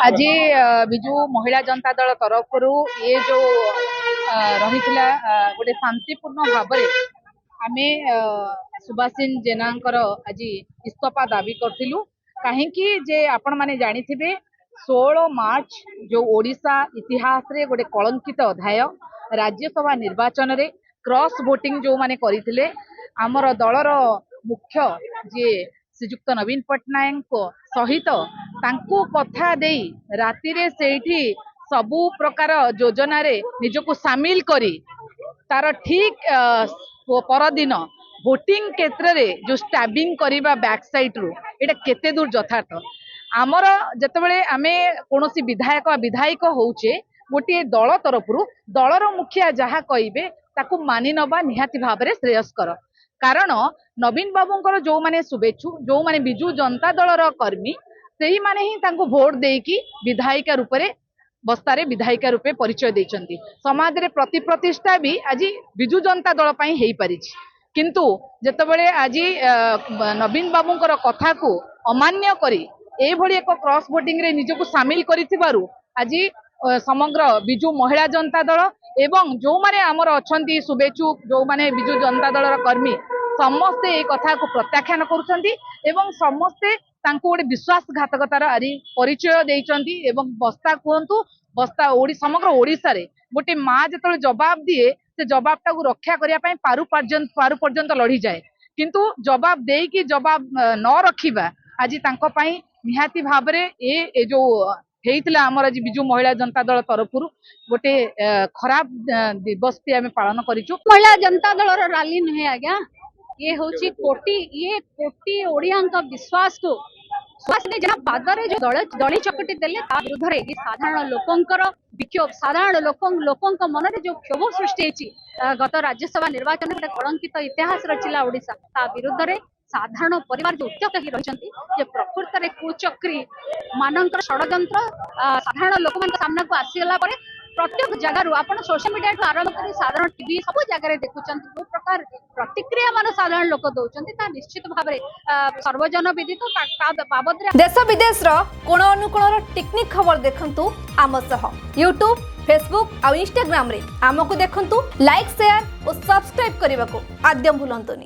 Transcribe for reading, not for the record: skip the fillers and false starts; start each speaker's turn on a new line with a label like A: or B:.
A: आज विजु महिला जनता दल तरफ ये जो रही गोटे शांतिपूर्ण भाव आम सुभाषिनी जेनांकर आज इस्तीफा दाबी करूँ कहीं जे आपण माने जानी थे 16 मार्च जो ओडिशा इतिहास रे गोटे कलंकित अध्याय राज्यसभा निर्वाचन रे क्रॉस वोटिंग जो माने करथिले आमर दलर मुख्य जे श्रीजुक्त नवीन पट्टनायक सहित तांकू कथा देई राति रे सेठी सबु प्रकार योजना रे निजको सामिल करी तार ठीक परदिन भोटिंग क्षेत्र रे जो स्टैबिंग करिबा बैक साइड रु एटा केते दूर यथार्थ आमर जतबेले आमे कोनोसी विधायक विधायक होउचे गोटे दल तरफरु दलर मुखिया जहा कहिबे ताकू मानि नबा निहाती भाबरे श्रेयस्कर कारण नवीन बाबूंकर जो माने शुभेच्छु जो माने बिजु जनता दलर कर्मी सेही माने ही तांको भोट देकी विधायिका रूप रे बस्तारे विधायिका रूपे परिचय देइचंती समाज रे प्रति प्रतिष्ठा भी आज बिजु जनता दल पई हेई परिछि किंतु जेतबेले आज नवीन बाबूंकर कथा को अमान्य करी ए भली एक क्रॉस वोटिंग रे निजको शामिल करिथिबारु आज समग्र बिजु महिला जनता दल एवं जो माने आमर अछंती शुभेच्छु जो माने बिजु जनता दलर कर्मी समस्ते ए कथा को प्रत्याख्यान करुछंती एवं समस्ते तांको गोटे विश्वासघातकतार आदि परिचय देइचंती एवं बस्ता कहतु बस्ता समग्र ओडिशा रे गोटे माँ जेतबेले जवाब दिए से जवाबटा को रक्षा करिया पई पारु पर्यंत लड़ी जाए किंतु जवाब देकी जवाब न रखिबा आज तांको पई निहाती भाबरे ए जो हेइतला हमर आज बिजु महिला जनता दल तरफरु गोटे खराब दिवस टी आमे पालन करिचु।
B: महिला जनता दल रो रैली नहे आज्ञा ये होची कोटी ओडियांक विश्वास को स्वास्थ्य जहाँ पादरे जो दली चकटी देले ता विरुद्ध रे साधारण लोकंकर विक्षोभ साधारण लोकंक मन रे जो क्षोभ सृष्टि हेची गत राज्यसभा निर्वाचन रे कलंकित इतिहास रचिला ओडिशा ता विरुद्ध रे साधारण परिवार जो उद्यत ही रहिचंती जे प्रकृत रे कुचक्री मानकर षडयंत्र साधारण लोक मान सामना को आसीला परे प्रत्येक जगह रू आपण सोशल मीडिया ठू आरंभ करी साधारण टीवी सब जगह देखुचंती जो प्रकार प्रतिक्रिया मान साधारण लोक दउचंती ता निश्चित भाबरे सर्वजन विदित बाबद रे
C: देश विदेश रो कोण अनुकोण टेक्निक खबर देखंतु आम सह YouTube Facebook आ Instagram रे हमकु देखंतु लाइक शेयर और सब्सक्राइब करने को आद्यम भूलंतुनी।